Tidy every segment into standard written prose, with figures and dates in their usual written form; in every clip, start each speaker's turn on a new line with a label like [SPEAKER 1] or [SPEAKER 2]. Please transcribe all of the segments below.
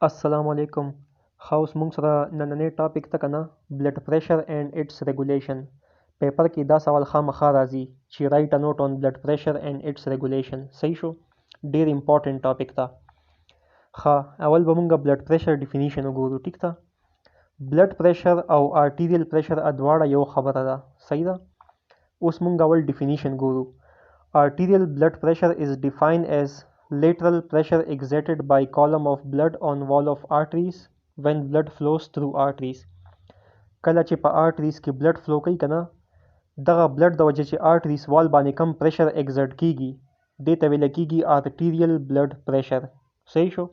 [SPEAKER 1] السلام علیکم. ښه اوس موږ سره نننی ټاپک ته کنه بلډ پریشر اینڈ اټس ریګولیشن. پیپر کې دا سوال خامخا راځي چې رایټ ا نوٹ آن بلډ پریشر اینڈ اټس ریګولیشن. صحیح شو، ډیر امپورټنٹ ټاپک ده. ښه اول به موږ بلډ پریشر ډیفینیشن وګورو. ټیک ده، بلډ پریشر او ارټیریل پریشر دواړه یو خبره ده. صحیح ده. اوس موږ اول ډیفینیشن ګورو. Arterial blood pressure is defined as lateral pressure exerted by column of blood on wall of arteries when blood flows through arteries. کله چې په arteries کې blood flow کوي کنه، دغه blood د وجه چې arteries wall باندې کم pressure exert کیږي دې ته ویل کیږي arterial blood pressure. صحیح شو.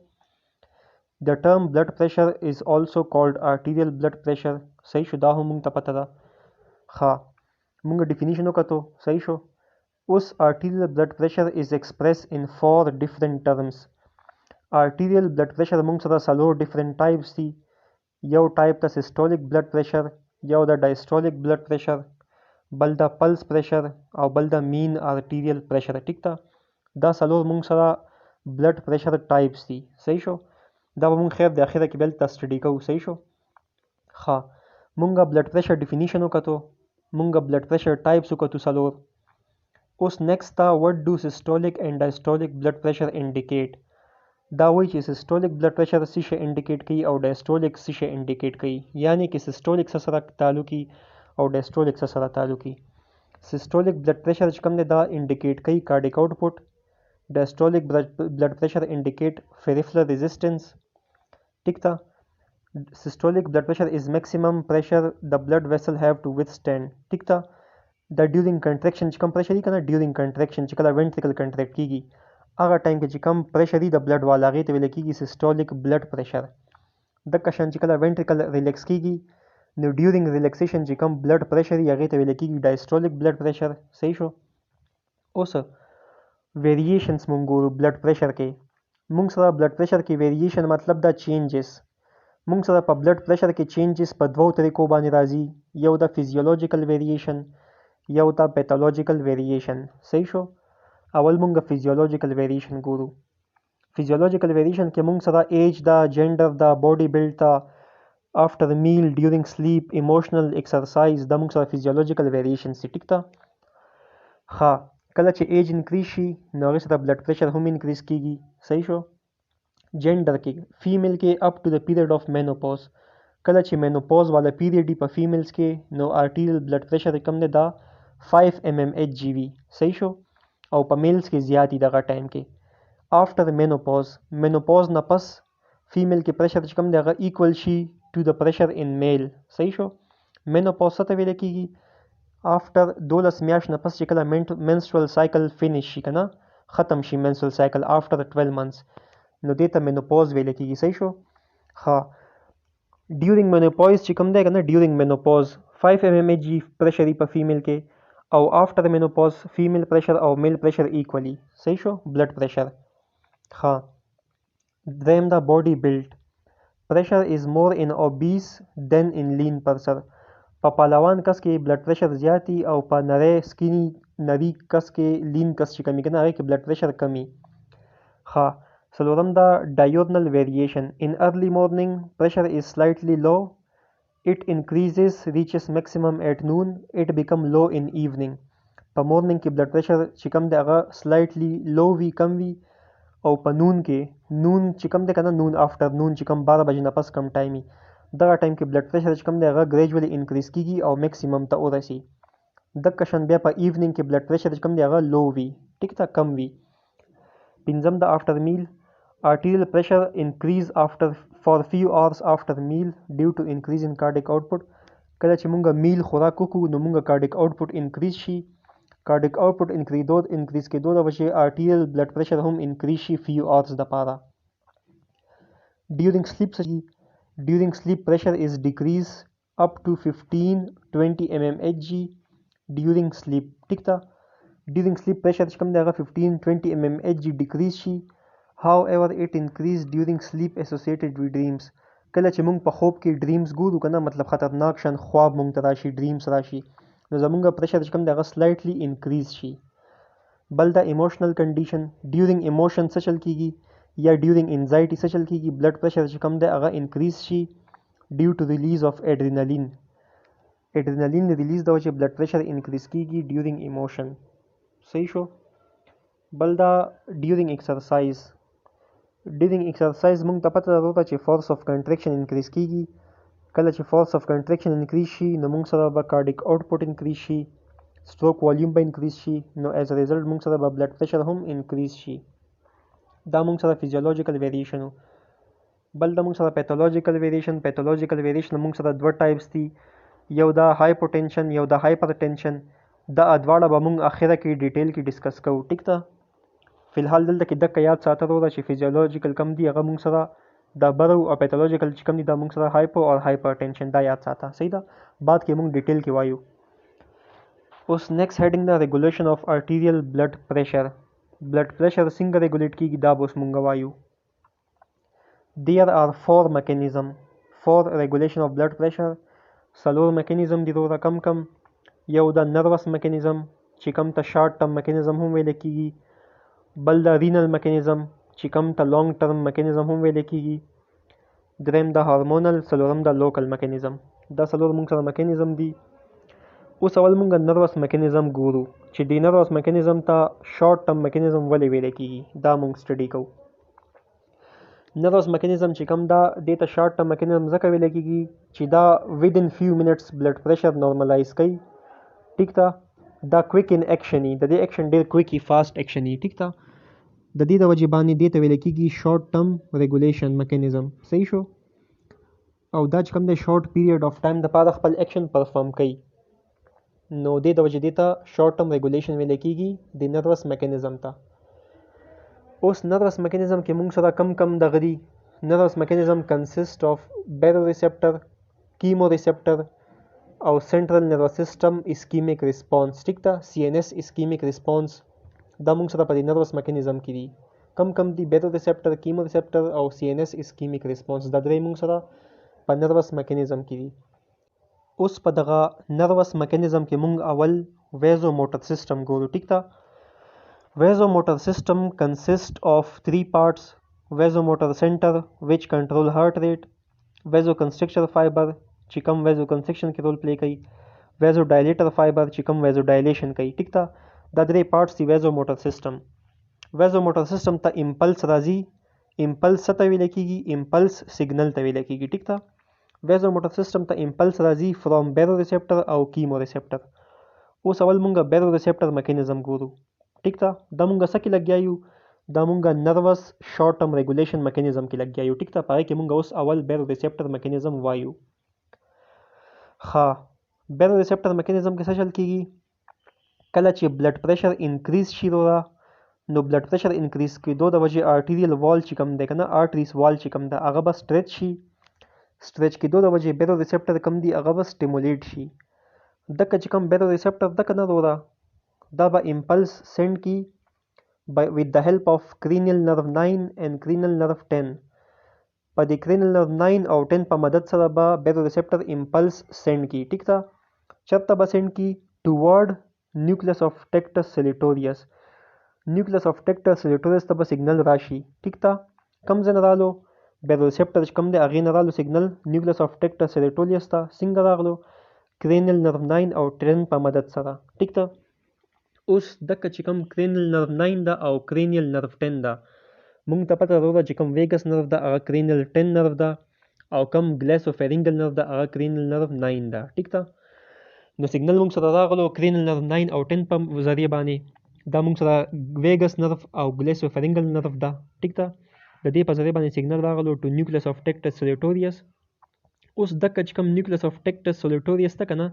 [SPEAKER 1] The term blood pressure is also called arterial blood pressure. صحیح شو، دا هم موږ ته پته ده. ښه موږ ډیفینیشن وکړو. صحیح شو. Us arterial blood pressure is expressed in 4 different terms. Arterial blood pressure موږ سره څلور different types دي. یو type ته systolic blood pressure، یو د diastolic blood pressure، بل د pulse pressure او بل د mean arterial pressure. ټیک ده، دا څلور موږ سره blood pressure types دي. صحیح شو. دا به موږ خیر د اخره کې بل ته سټډي کوو. صحیح شو. ښه موږ blood pressure definition وکړو، موږ blood pressure types وکړو څلور. اوس نیکسٹ تا what do systolic and diastolic blood pressure indicate. دا وایي چې systolic blood pressure څه شی انډیکیټ کوي او diastolic څه شی انډیکیټ کوي، یعنی کې systolic څه سره تعلقي او diastolic څه سره تعلقي. systolic blood pressure چې کوم دی دا انډیکیټ کوي cardiac output. diastolic blood pressure indicate peripheral resistance. ټیک ده. systolic blood pressure is maximum pressure the blood vessel have to withstand. ټیک ده. د ډیورینګ کنټریکشن چې کوم پریشر کنه، ډیورینګ کنټریکشن چې کله وینټریکل کنټریکټ کیږي هغه ټایم کې چې کوم پریشر د بلډ والا هغې ته ویل کیږي سیسټولیک بلډ پریشر. دغه شان چې کله وینټریکل ریلیکس کیږي نو ډیورینګ ریلیکسیشن چې کوم بلډ پریشر هغې ته ویل کیږي ډایسټولیک بلډ پریشر. صحیح شو. اوس ویریشنز مونږ ګورو بلډ پریشر کې. مونږ سره بلډ پریشر کې ویریشن مطلب دا چینجز. مونږ سره په بلډ پریشر کې چینجز په دوو طریقو باندې راځي، یو د فیزیولوژیکل ویریشن، یو دا پیتالوجیکل ویریشن. صحیح شو. اول مونږ فیزیولوژیکل ویریشن ګورو. فیزیولوژیکل ویریشن کې مونږ سره ایج دا، جنډر دا، باډي بلډ دا، آفټر میل، ډیورینګ سلیپ، ایموشنل ایکسرسایز، دا مونږ سره فیزیولوژیکل ویریشن سي. ټیک ده. ښه کله چې ایج انکریز شي نو هغې سره بلډ پریشر هم انکریز کیږي. صحیح شو. جنډر کې فیمیل کې اپ ټو د پیریډ آف مینوپوز، کله چې مینوپوز والا پیریډ په فیمیلز کې نو ارټیریل بلډ پریشر کم دی دا 5 mmHg وي. صحیح شو. او په میلز کې زیات دي دغه ټایم کې. آفټر مینوپوز، مینوپوز نه پس فیمیل کې پریشر چې کوم دی هغه ایکول شي ټو د پریشر ان میل. صحیح شو. مینوپوز څه ته ویل کیږي؟ آفټر 12 میاشت نه پس چې کله منسټرل سایکل فینیش شي کنه، ختم شي منسټرل سایکل آفټر 12 months نو دې ته مینوپوز ویل کیږي. صحیح شو. ښه ډیورینګ مینوپوز چې کوم دی کنه، ډیورینګ مینوپوز 5 mmHg پریشر په فیمیل کې او آفټر مینوپوز فیمیل پریشر او میل پریشر ایکولی. صحیح شو. بلډ پریشر. ښه دریم دا باډي بلډ. پریشر از مور ان اوبیس دین ان لین پرسن. په پهلوان کس کې بلډ پریشر زیاتی او په نری سکینی نری کس کې لین کس چې کمی کنه هغې کې بلډ پریشر کمی. ښه څلورم دا ډایورنل ویریشن. ان ارلی مورننګ پریشر از سلایټلی لو. It increases, reaches maximum at noon. It become low in evening. په مورننګ کې بلډ پریشر چې کوم دی هغه سلایټلی لو وي، کم وي، او په نون کې نون چې کوم دی کنه، نون آفټر نون چې کوم 12 بجې نه پس کم ټایم وي دغه ټایم کې بلډ پریشر چې کوم دی هغه ګریجولی انکریز کیږي او میکسیمم ته ورسي. دغه شان بیا په ایوننګ کې بلډ پریشر چې کوم دی هغه لو وي. ټیک ده، کم وي. پنځم د آفټر میل. Arterial pressure increase for few hours after meal due to increase in cardiac output. کله چې مونږ میل خوراک وکړو نو مونږ cardiac output increase شي. cardiac output increase کېدو د وجې arterial blood pressure هم increase شي few hours دپاره. during sleep pressure is decrease up to 15-20 mmHg during sleep. ټیک ده. during sleep pressure چې کوم دی هغه 15-20 mmHg decrease شي. However, it increased during sleep associated with dreams. کله چې مونږ په خوب کې ډریمز ګورو کنه، مطلب خطرناک شان خواب مونږ ته راشي، ډریمز راشي، نو زمونږ پریشر چې کوم دی هغه سلایټلی انکریز شي. بل دا ایموشنل کنډیشن. ډیورینګ ایموشن څه چل کیږي؟ یا ډیورینګ انزایټي څه چل کیږي بلډ پریشر چې کوم دی هغه انکریز شي ډیو ټو ریلیز اف اډرینالین ریلیز د وجه بلډ پریشر انکریز کیږي ډیورینګ ایموشن صحیح شو بل دا ډیورینګ ایکسرسایز موږ ته پته ده چې فورس اف کنټریکشن انکریز کیږي کله چې فورس اف کنټریکشن انکریز شي نو موږ سره به کارډیک آوټپوټ انکریز شي سټروک والیوم به انکریز شي نو ایز ا ریزلټ موږ سره به بلډ پریشر هم انکریز شي دا موږ سره فیزیولوژیکل ویریشن بل دا موږ سره پیتولوژیکل ویریشن موږ سره دوه ټایپس دي یو دا هایپوټنشن یو دا هایپرټنشن دا دواړه به موږ اخره کې ډیټیل کې ډسکس کوو ټیک ده فی الحال دلته کې دغه یاد ساته وروره چې فیزیولوژیکل کم دي هغه موږ سره دا برو او پیتولوژیکل چې کم دي دا موږ سره هایپو او هایپرټنشن دا یاد ساته صحیح ده بعد کې موږ ډیټیل کې وایو اوس نیکسٹ هیډینګ دا ریګولیشن اف ارټیریل بلډ پریشر څنګه ریګولیټ کیږي دا به اوس موږ وایو There are four mechanism for regulation of blood pressure څلور میکانیزم دي وروره کم یو دا نروس میکانیزم چې کم ته شارټ ټرم میکانیزم هم ویل کیږي بل دا رینل میکانیزم چې کم ته لانګ ټرم میکانیزم هم ویل کیږي دریم دا هارمونل څلورم دا لوکل میکانیزم دا څلور موږ سره میکانیزم دي اوس اول موږ نروس میکانیزم ګورو چې د نروس میکانیزم ته شارټ ټرم میکانیزم ولې ویل کیږي دا موږ سټډي کوو نروس میکانیزم چې کوم دا د ته شارټ ټرم میکانیزم ځکه ویل کیږي چې دا ودین فیو منټس بلډ پریشر نارملایز کوي ټیک ده دا کویک ان ایکشن د دې ایکشن ډیر کویک فاست ایکشن ټیک ده د دې د وجې باندې دې ته ویل کیږي شارټ ټرم ریګولیشن میکانیزم صحیح شو او دا چې کوم د شارټ پیریډ اف ټایم د پاره خپل ایکشن پرفارم کوي نو دې د وجې دې ته شارټ ټرم ریګولیشن ویل کیږي د نروس میکانیزم ته اوس نروس میکانیزم کې موږ سره کم دغه دي نروس میکانیزم کنسیسټ اف بیرو ریسپټر کیمو ریسپټر او سنټرل نروس سیستم اسکیمیک ریسپانس ټیک ده CNS اسکیمیک ریسپانس دا موږ سره په دې نروس میکانیزم کې دي کم دي بیرو ریسپټر کیمو ریسپټر او CNS اسکیمیک ریسپانس دا درې موږ سره په نروس میکانیزم کې دي اوس په دغه نروس میکانیزم کې موږ اول ویزو موټر سیستم ګورو ټیک ده Vasomotor system consists of three parts: vasomotor center, which control heart rate; vasoconstrictor fiber, چې کوم vasoconstriction کې رول پلی کوي; vasodilator fiber, چې کوم vasodilation کوي. ټیک ده دا درې پارټس دي vasomotor system. vasomotor system ته امپلس راځي. امپلس څه ته ویل کیږي؟ امپلس سیګنل ته ویل کیږي. ټیک ده vasomotor system ته امپلس راځي فرام baroreceptor او chemoreceptor. اوس اول مونږ baroreceptor میکانیزم ګورو. ټیک ده دا مونږ څه کې لګیا یو؟ دا مونږ نروس شارټ ټرم ریګولیشن میکانیزم کې لګیا یو. ټیک ده په هغې کې مونږ اوس اول بیروریسپټر میکانیزم وایو. ښه بیروریسپټر میکانیزم کې څه چل کیږي؟ کله چې بلډ پریشر انکریز شي وروره نو بلډ پریشر انکریز کېدو د وجې آرټیریل وال چې کوم دی که نه آرټریز وال چې کوم دی هغه به سټریچ شي. سټریچ کېدو د وجې بیروریسپټر کوم دی هغه به سټیمولیټ شي. دکه چې کوم بیروریسپټر دکه نه وروره دا به امپلس سینډ کی with the help of cranial nerve 9 and cranial nerve 10. په دې cranial nerve 9 او 10 په مدد سره به بیروریسپټر امپلس سینډ کی. ټیک ده چېرته به سینډ کی؟ toward nucleus of tectus cilitorius. nucleus of tectus cilitorius ته به سیګنل راشي. ټیک ده کوم ځای نه رالو؟ بیروریسپټر چې کوم دی هغې نه رالو سیګنل nucleus of tectus cilitorius ته. څنګه راغلو؟ cranial nerve 9 او 10 په مدد سره. ټیک ده اوس دکه چې کوم کرینل نرو 9 ده او کرینیل نرو 10 ده مونږ ته پته وروره چې کوم ویګس نرو ده هغه کرینل 10 نرو ده او کوم ګلیسوفیرینګل نرو ده هغه کرینل نرو 9 ده. ټیک ده نو سیګنل مونږ سره راغلو کرینل نرو 9 او 10 په ذریعه باندې دا مونږ سره ویګس نرو او ګلیسوفیرینګل نرو ده. ټیک ده د دې په ذریعه باندې سیګنل راغلو ټو نیوکلیس اف ټیکټس سولیټوریس. اوس دکه چې کوم نیوکلیس اف ټیکټس سولیټوریس ده که نه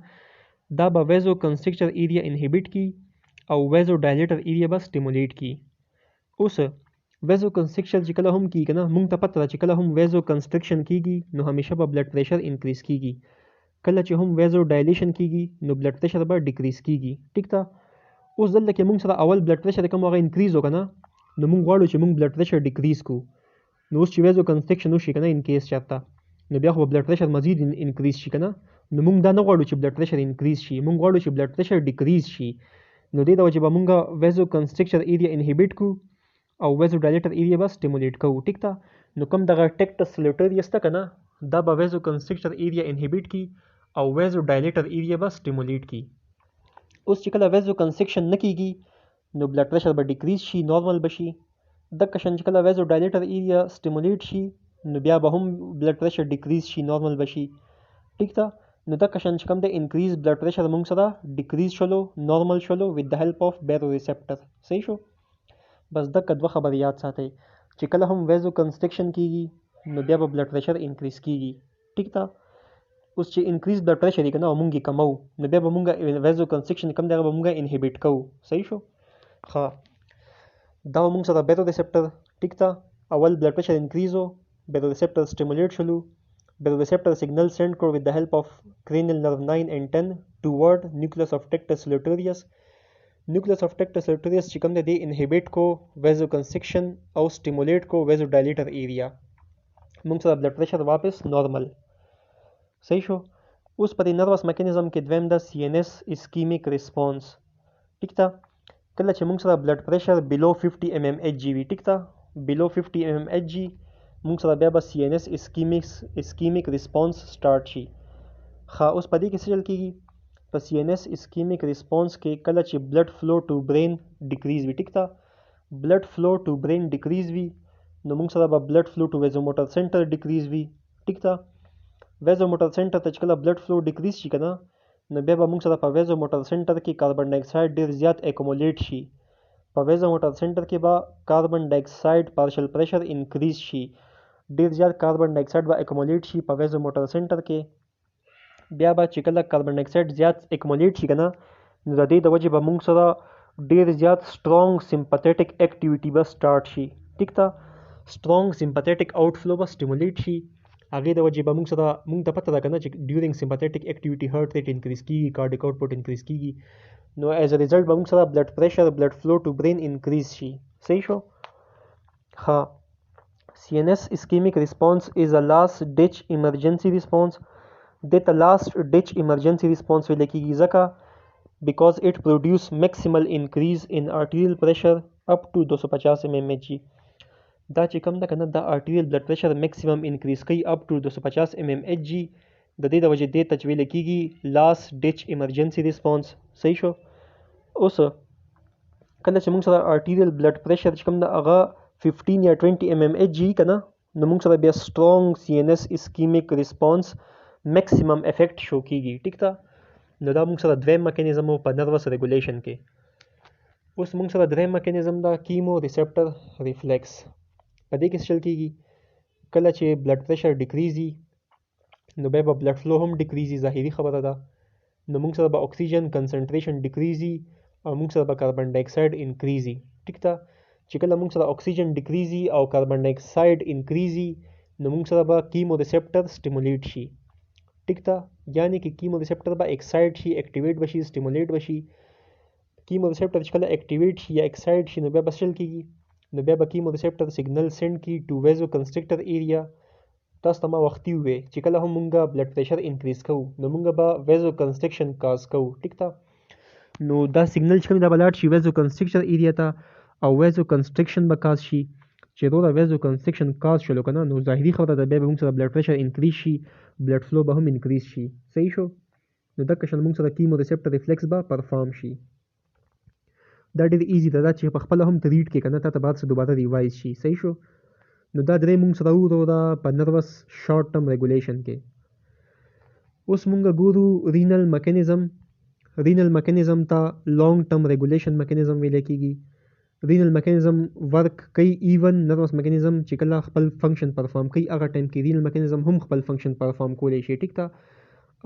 [SPEAKER 1] دا به ویزو کنسټرکچر ایریا انهیبټ کی او ویزو ډایلیټر ایریا به سټیمولیټ کی. اوس ویزو کنسټرکشن چې کله هم کیږي که نه مونږ ته پته ده چې کله هم ویزو کنسټرکشن کیږي نو همیشه به بلډ پریشر انکریز کیږي. کله چې هم ویزو ډایلیشن کیږي نو بلډ پریشر به ډیکریز کیږي. ټیک ده اوس دلته کې مونږ سره اول بلډ پریشر کوم هغه انکریز وکړه نه نو مونږ غواړو چې مونږ بلډ پریشر ډیکریز کو. نو اوس چې ویزو کنسټرکشن وشي که نه ان کیس چېرته نو بیا خو به بلډ پریشر مزید انکریز شي که نه نو مونږ دا نه غواړو چې بلډ پریشر انکریز شي مونږ غواړو چې بلډ پریشر ډیکریز شي. نو دې د وجې به مونږ ویزو کنسټرکچر ایریا انهیبټ کو او ویزو ډایلیټر ایریا به سټیمولیټ کوو. ټیک ده. نو کوم دغه ټیکټس سلیټریس ته کنه دا به ویزو کنسټرکټر ایریا انهبیټ کی او ویزو ډایلیټر ایریا به سټیمولیټ کی. اوس چې کله ویزو کنسټرکشن نه کیږي نو بلډ پریشر به ډیکریز شي، نارمل بشي. د کشن چې کله ویزو ډایلیټر ایریا سټیمولیټ شي نو بیا به هم بلډ پریشر ډیکریز شي، نارمل بشي. ټیک ده. نو د کشن چې کوم د انکریز بلډ پریشر موږ سره ډیکریز شولو، نارمل شولو with the help of baroreceptor. صحیح شو. بس دغه دوه خبرې یاد ساتئ چې کله هم ویزو کنسټرکشن کیږي نو بیا به بلډ پریشر انکریز کیږي. ټیک ده. اوس چې انکریز بلډ پریشر یې کنه او موږ یې کمو نو بیا به موږ ویزو کنسټرکشن کوم دغه به موږ انهبیټ کوو. صحیح شو. ښه دا موږ سره baroreceptor. ټیک ده. اول بلډ پریشر انکریز و، baroreceptor stimulate شولو. Baroreceptor signal send کړو with the help of cranial nerve 9 and 10 toward nucleus of Tectus ciliatus. Nucleus of Tectus ciliatus چې کوم دی inhibit کو vasoconstriction او stimulate کو vasodilator area. موږ سره بلډ پریشر واپس نارمل. صحیح شو. اوس په دې نروس میکانیزم کې دویم د CNS ischemic response. ټیک ده. کله چې موږ سره بلډ پریشر below 50 mmHg وي، ټیک ده، below 50 mmHg موږ سره بیا به CNS ischemic response start شي. اوس په دې کې څه چل کېږي؟ په CNS ischemic response کې کله چې blood flow to brain decrease وي، ټیک ده، blood flow to brain decrease وي نو موږ سره به blood flow to vasomotor center decrease وي. ټیک ده. vasomotor center ته چې کله blood flow decrease شي کنه نو بیا به موږ سره په vasomotor center کې کاربن ډای اکساید ډیر زیات accumulate شي. په vasomotor center کې به کاربن ډای اکساید partial pressure increase شي. ډیر زیات کاربن ډای اکساید به اکومولیټ شي په ویزوموټر سنټر کې. بیا به چې کله کاربن ډای اکساید زیات اکومولیټ شي کنه نو د دې د وجې به موږ سره ډیر زیات سترونګ سمپاتیټک اکټیویټي به سٹارټ شي. ټیک ده. سترونګ سمپاتیټک آوټ فلو به سټیمولیټ شي. هغې د وجې به موږ ته پته ده کنه چې ډیورینګ سمپاتیټک اکټیویټي هارت ریټ انکریز کیږي، کارډیک آوټپوټ انکریز کیږي. نو ایز ا ریزلټ به موږ سره بلډ پریشر، بلډ فلو ټو برین انکریز شي. صحیح شو. ها CNS ischemic response is a last ditch emergency response. That last ditch emergency response will kegi zaka because it produce maximal increase in arterial pressure up to 250 mmHg. دا چې کوم ده کنه دا arterial blood pressure maximum increase کوي up to 250 mmHg. د دې د وجې دې ته ویل کېږي last ditch emergency response. صحیح شو. اوس کله چې موږ سره arterial blood pressure چې کوم ده هغه 15 یا 20 mmHg کنه نو موږ سره بیا strong CNS ischemic response maximum effect شو کیږي. ټیک ده. نو دا موږ سره دویم میکانیزم په نروس ریګولیشن کې. اوس موږ سره دریم میکانیزم دا کیمو ریسپټر ریفلیکس. په دې کې څه چل کیږي؟ کله چې بلډ پریشر ډیکریزي نو بیا به بلډ فلو هم ډیکریزي، ظاهري خبره ده. نو موږ سره به اکسیجن کنسنټریشن ډیکریزي او موږ سره به کاربن ډای اکساید انکریزي. ټیک ده. چې کله موږ سره اکسیجن ډیکریزي او کاربن ډای اکساید انکریزي نو موږ سره به کیمو ریسپټر سټیمولیټ شي. ټیک ده. یعنی کې کیمو ریسپټر به ایکسایټ شي، اکټیویټ بشي، سټیمولیټ بشي. کیمو ریسپټر چې کله اکټیویټ شي یا ایکسایټ شي نو بیا به څه چل کیږي؟ نو بیا به کیمو ریسپټر سیګنل سینډ کی ټو ویزو کنسټرکټر ایریا. تاسو ته ما وختي وویل چې کله هم موږ بلډ پریشر انکریز کوو نو موږ به ویزو کنسټرکشن کاز کوو. ټیک ده. نو دا سیګنل چې کوم دا به لاړ شي ویزو کنسټرکټر ایریا ته او ویزو کنسټرکشن به کاز شي. چې روره ویزو کنسټرکشن کاز شلو کنه نو ظاهري خبره ده بیا به موږ سره بلډ پریشر انکریز شي، بلډ فلو به هم انکریز شي. صحیح شو. نو دغه شان موږ سره کیمو ریسپټر ریفلیکس به پرفارم شي. دا ډېر ایزي ده چې په خپل هم ته ریډ کې کنه تا بعد څه دوباره ریوایز شي. صحیح شو. نو دا درې موږ سره وګورو په نروس شارټ ټرم ریګولیشن کې. اوس موږ ګورو رینل میکانیزم. رینل میکانیزم ته لانګ ټرم ریګولیشن میکانیزم ویل کېږي. رینل میکانیزم ورک کوي ایون نروس میکانیزم چې کله خپل فنکشن پرفارم کوي هغه ټایم کې رینل میکانیزم هم خپل فنکشن پرفارم کولی شي. ټیک ده.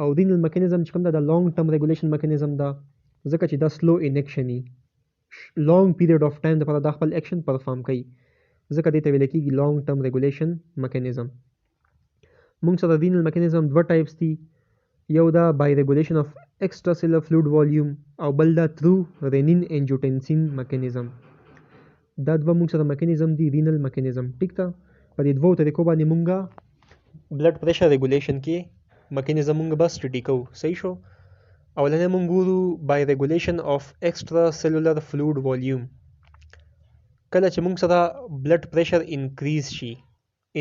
[SPEAKER 1] او رینل میکانیزم چې کوم ده د لانګ ټرم ریګولیشن میکانیزم ده ځکه چې دا سلو ان ایکشن لانګ پیریډ اف ټایم لپاره دا خپل ایکشن پرفارم کوي ځکه دې ته ویل کېږي لانګ ټرم ریګولیشن میکانیزم. موږ سره رینل میکانیزم دوه ټایپس دي. یو دا بای ریګولیشن اف ایکسټرا سیلر فلوید والیوم او بل دا تھرو رینین انجوټنسین میکانیزم. دا دوه موږ سره میکانیزم دي رینل میکانیزم. ټیک ده. په دې دوو طریقو باندې موږ بلډ پریشر ریګولیشن کې میکانیزم موږ به سټډي کوو. صحیح شو. اولنې موږ ګورو بای ریګولیشن اف ایکسټرا سیلولر فلوید والیوم. کله چې موږ سره بلډ پریشر انکریز شي،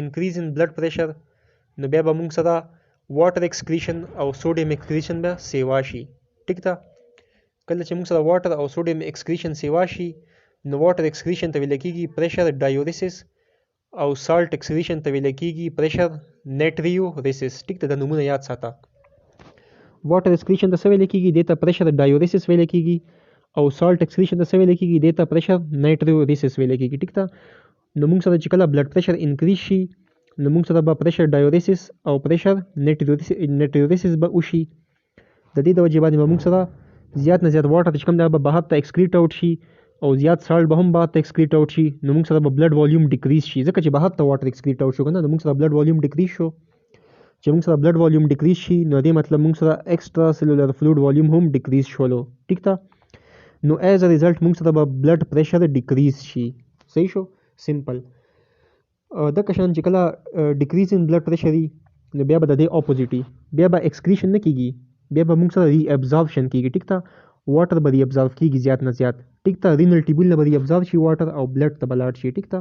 [SPEAKER 1] انکریز ان بلډ پریشر، نو بیا به موږ سره واټر ایکسکریشن او سوډیم ایکسکریشن به سیوا شي. ټیک ده. کله چې موږ سره واټر او سوډیم ایکسکریشن سیوا شي، نو واټر ایکسکریشن ته ویل کېږي پریشر ډایوریسس او سالټ ایکسکریشن ته ویل کېږي پریشر نیټریوریسس. ټیک ده، د نومونه یاد ساته. واټر ایکسکریشن ته څه ویل کېږي؟ دې ته پریشر ډایوریسس ویل کېږي، او سالټ ایکسکریشن ته څه ویل کېږي؟ دې ته پریشر نیټریوریسس ویل کېږي. ټیک ده. نو موږ سره چې کله بلډ پریشر انکریز شي، نو موږ سره به پریشر ډایوریسس او پریشر نیټریوریسس به وشي. د دې د وجې باندې به موږ سره زیات نه زیات واټر چې کوم دی به بهر ته ایکسکریټ آوټ شي، او زیات سالټ به هم بهر ته ایکسکریټ آوټ شي. نو موږ سره به بلډ والیوم ډیکریز شي، ځکه چې بهر ته واټر ایکسکریټ آوټ شو که نه، نو موږ سره بلډ والیوم ډیکریز شو. چې موږ سره بلډ والیوم ډیکریز شي، نو دې مطلب موږ سره ایکسټرا سیلولر فلویډ والیوم هم ډیکریز شولو. ټیک ده. نو ایز ا ریزلټ موږ سره به بلډ پریشر ډیکریز شي. صحیح شو؟ سمپل. دغه شان چې کله ډیکریز ان بلډ پریشر وي، نو بیا به د دې اپوزیټ وي، بیا به ایکسکریشن نه کیږي، بیا به موږ سره ری ابزاربشن کیږي. ټیک ده. واټر به ری ابزارب کیږي زیات نه زیات. ټیک ده. رینل ټیبول نه به ری ابزارب شي واټر، او بلډ ته به لاړ شي. ټیک ده.